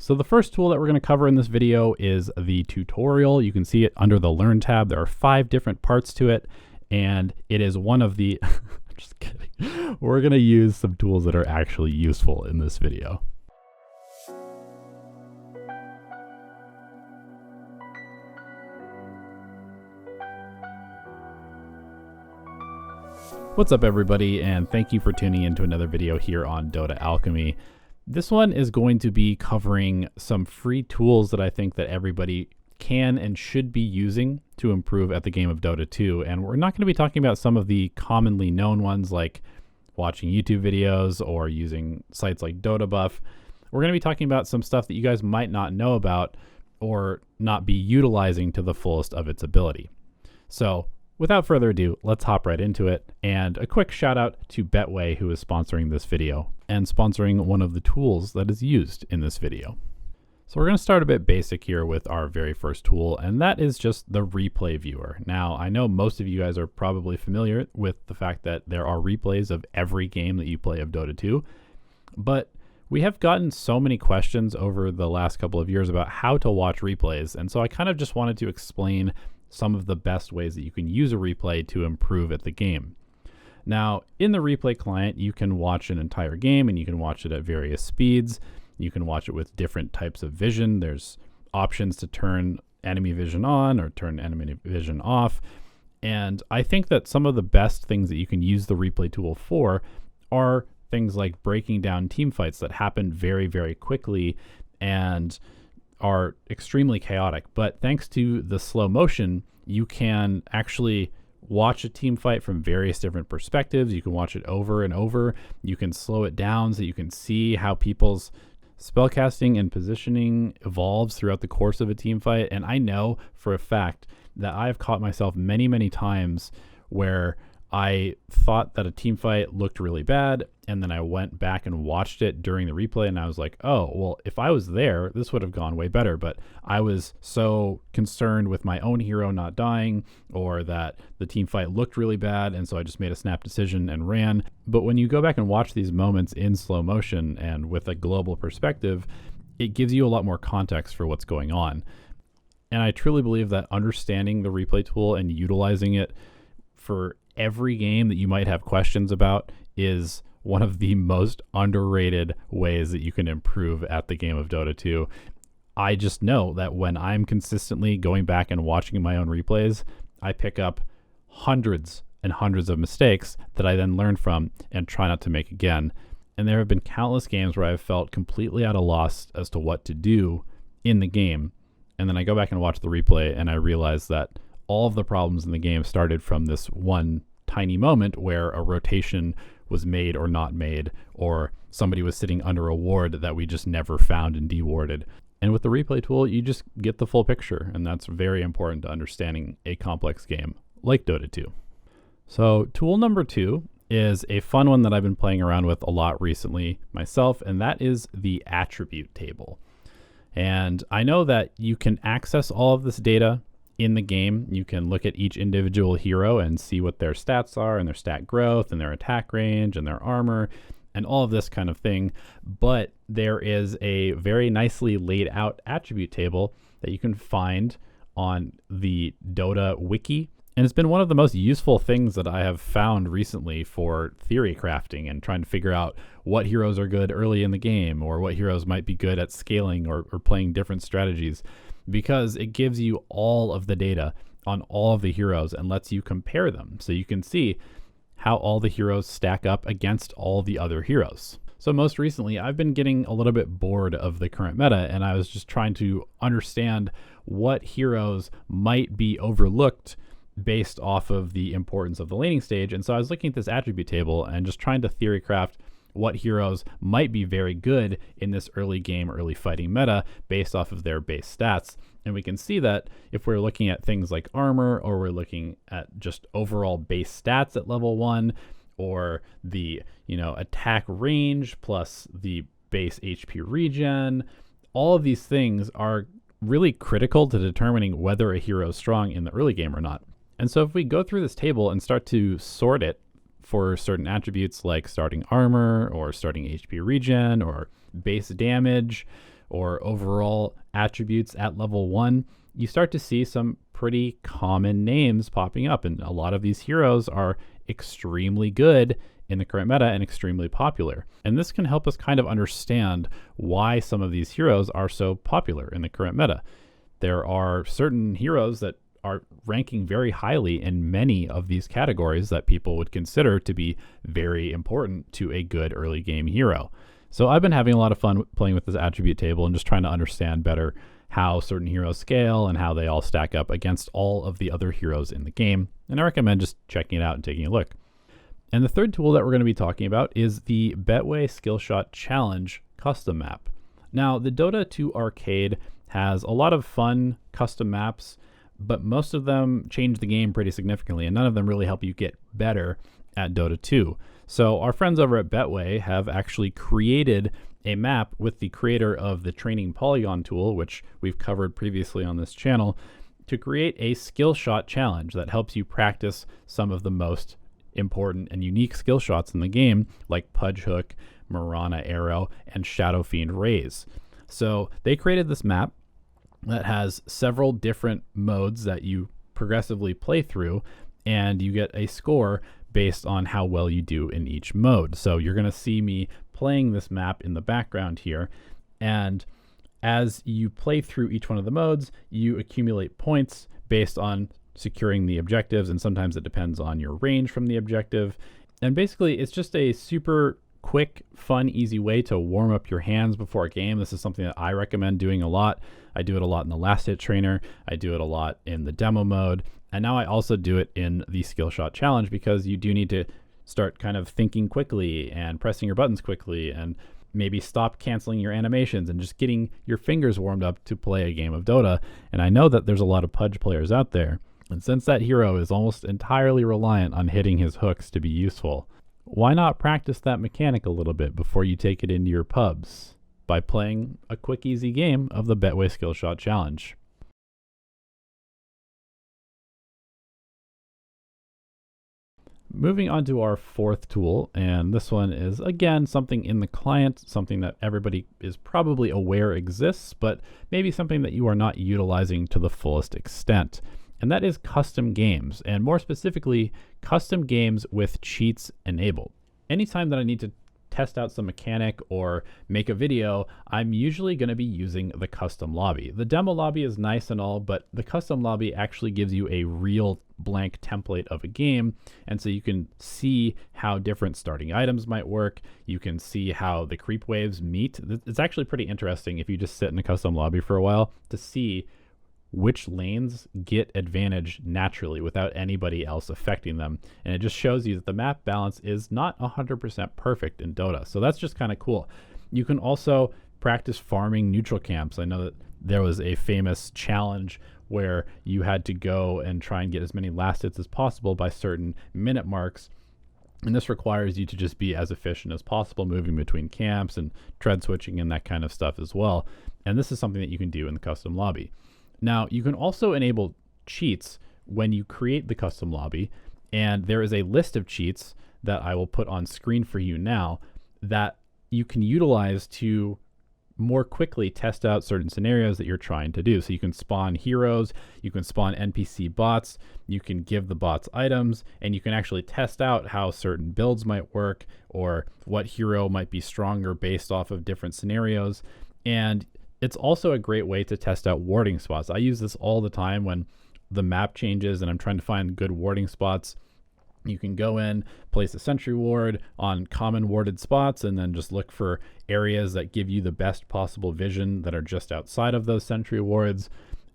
So the first tool that we're going to cover in this video is the tutorial. You can see it under the Learn tab. There are 5 different parts to it, and it is one of the... just kidding. We're going to use some tools that are actually useful in this video. What's up, everybody, and thank you for tuning in to another video here on Dota Alchemy. This one is going to be covering some free tools that I think that everybody can and should be using to improve at the game of Dota 2. And we're not going to be talking about some of the commonly known ones like watching YouTube videos or using sites like Dota Buff. We're going to be talking about some stuff that you guys might not know about or not be utilizing to the fullest of its ability. So without further ado, let's hop right into it. And a quick shout out to Betway, who is sponsoring this video and sponsoring one of the tools that is used in this video. So we're going to start a bit basic here with our very first tool, and that is just the replay viewer. Now, I know most of you guys are probably familiar with the fact that there are replays of every game that you play of Dota 2, but we have gotten so many questions over the last couple of years about how to watch replays, and so I kind of just wanted to explain some of the best ways that you can use a replay to improve at the game. Now, in the replay client, you can watch an entire game and you can watch it at various speeds. You can watch it with different types of vision. There's options to turn enemy vision on or turn enemy vision off. And I think that some of the best things that you can use the replay tool for are things like breaking down team fights that happen very, very quickly and are extremely chaotic. But thanks to the slow motion, you can actually watch a team fight from various different perspectives. You can watch it over and over. You can slow it down so you can see how people's spellcasting and positioning evolves throughout the course of a team fight. And I know for a fact that I've caught myself many, many times where I thought that a team fight looked really bad, and then I went back and watched it during the replay, and I was like, oh, well, if I was there, this would have gone way better. But I was so concerned with my own hero not dying, or that the team fight looked really bad, and so I just made a snap decision and ran. But when you go back and watch these moments in slow motion and with a global perspective, it gives you a lot more context for what's going on. And I truly believe that understanding the replay tool and utilizing it for every game that you might have questions about is one of the most underrated ways that you can improve at the game of Dota 2. I just know that when I'm consistently going back and watching my own replays, I pick up hundreds and hundreds of mistakes that I then learn from and try not to make again. And there have been countless games where I've felt completely at a loss as to what to do in the game. And then I go back and watch the replay and I realize that all of the problems in the game started from this one tiny moment where a rotation was made or not made, or somebody was sitting under a ward that we just never found and dewarded. And with the replay tool, you just get the full picture, and that's very important to understanding a complex game like Dota 2. So tool number 2 is a fun one that I've been playing around with a lot recently myself, and that is the attribute table. And I know that you can access all of this data in the game. You can look at each individual hero and see what their stats are and their stat growth and their attack range and their armor and all of this kind of thing. But there is a very nicely laid out attribute table that you can find on the Dota wiki. And it's been one of the most useful things that I have found recently for theory crafting and trying to figure out what heroes are good early in the game or what heroes might be good at scaling or playing different strategies, because it gives you all of the data on all of the heroes and lets you compare them so you can see how all the heroes stack up against all the other heroes. So most recently, I've been getting a little bit bored of the current meta, and I was just trying to understand what heroes might be overlooked based off of the importance of the laning stage. And so I was looking at this attribute table and just trying to theory craft what heroes might be very good in this early game, early fighting meta based off of their base stats. And we can see that if we're looking at things like armor, or we're looking at just overall base stats at level 1, or the, attack range plus the base HP regen, all of these things are really critical to determining whether a hero is strong in the early game or not. And so if we go through this table and start to sort it for certain attributes like starting armor or starting HP regen or base damage or overall attributes at level 1, you start to see some pretty common names popping up. And a lot of these heroes are extremely good in the current meta and extremely popular. And this can help us kind of understand why some of these heroes are so popular in the current meta. There are certain heroes that are ranking very highly in many of these categories that people would consider to be very important to a good early game hero. So I've been having a lot of fun playing with this attribute table and just trying to understand better how certain heroes scale and how they all stack up against all of the other heroes in the game. And I recommend just checking it out and taking a look. And the third tool that we're going to be talking about is the Betway Skillshot Challenge custom map. Now, the Dota 2 arcade has a lot of fun custom maps, but most of them change the game pretty significantly, and none of them really help you get better at Dota 2. So our friends over at Betway have actually created a map with the creator of the Training Polygon tool, which we've covered previously on this channel, to create a skill shot challenge that helps you practice some of the most important and unique skill shots in the game, like Pudge Hook, Marana Arrow, and Shadow Fiend Raise. So they created this map that has several different modes that you progressively play through, and you get a score based on how well you do in each mode. So you're going to see me playing this map in the background here, and as you play through each one of the modes, you accumulate points based on securing the objectives, and sometimes it depends on your range from the objective. And basically, it's just a super quick, fun, easy way to warm up your hands before a game. This is something that I recommend doing a lot. I do it a lot in the Last Hit Trainer. I do it a lot in the demo mode. And now I also do it in the Skill Shot Challenge, because you do need to start kind of thinking quickly and pressing your buttons quickly, and maybe stop canceling your animations and just getting your fingers warmed up to play a game of Dota. And I know that there's a lot of Pudge players out there. And since that hero is almost entirely reliant on hitting his hooks to be useful, why not practice that mechanic a little bit before you take it into your pubs by playing a quick, easy game of the Betway Skill Shot Challenge? Moving on to our fourth tool, and this one is, again, something in the client, something that everybody is probably aware exists, but maybe something that you are not utilizing to the fullest extent. And that is custom games, and more specifically, custom games with cheats enabled. Anytime that I need to test out some mechanic or make a video, I'm usually going to be using the custom lobby. The demo lobby is nice and all, but the custom lobby actually gives you a real blank template of a game, and so you can see how different starting items might work. You can see how the creep waves meet. It's actually pretty interesting if you just sit in a custom lobby for a while to see which lanes get advantage naturally without anybody else affecting them. And it just shows you that the map balance is not 100% perfect in Dota. So that's just kind of cool. You can also practice farming neutral camps. I know that there was a famous challenge where you had to go and try and get as many last hits as possible by certain minute marks. And this requires you to just be as efficient as possible, moving between camps and tread switching and that kind of stuff as well. And this is something that you can do in the custom lobby. Now, you can also enable cheats when you create the custom lobby, and there is a list of cheats that I will put on screen for you now that you can utilize to more quickly test out certain scenarios that you're trying to do. So you can spawn heroes, you can spawn NPC bots, you can give the bots items, and you can actually test out how certain builds might work or what hero might be stronger based off of different scenarios. And it's also a great way to test out warding spots. I use this all the time when the map changes and I'm trying to find good warding spots. You can go in, place a sentry ward on common warded spots, and then just look for areas that give you the best possible vision that are just outside of those sentry wards.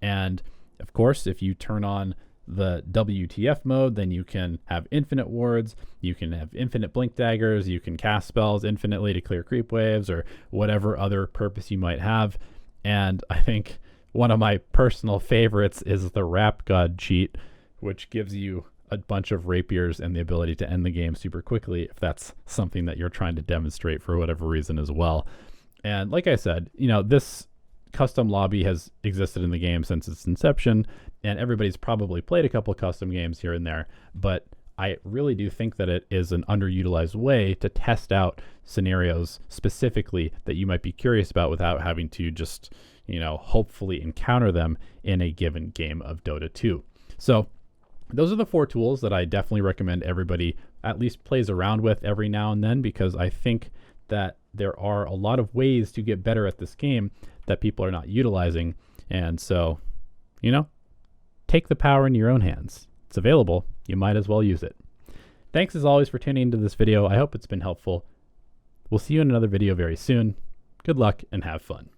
And of course, if you turn on the WTF mode, then you can have infinite wards, you can have infinite blink daggers, you can cast spells infinitely to clear creep waves or whatever other purpose you might have. And I think one of my personal favorites is the Rap God cheat, which gives you a bunch of rapiers and the ability to end the game super quickly if that's something that you're trying to demonstrate for whatever reason as well. And like I said, this custom lobby has existed in the game since its inception, and everybody's probably played a couple custom games here and there, but I really do think that it is an underutilized way to test out scenarios specifically that you might be curious about without having to just, hopefully encounter them in a given game of Dota 2. So those are the 4 tools that I definitely recommend everybody at least plays around with every now and then, because I think that there are a lot of ways to get better at this game that people are not utilizing. And so, take the power in your own hands. It's available. You might as well use it. Thanks as always for tuning into this video. I hope it's been helpful. We'll see you in another video very soon. Good luck and have fun.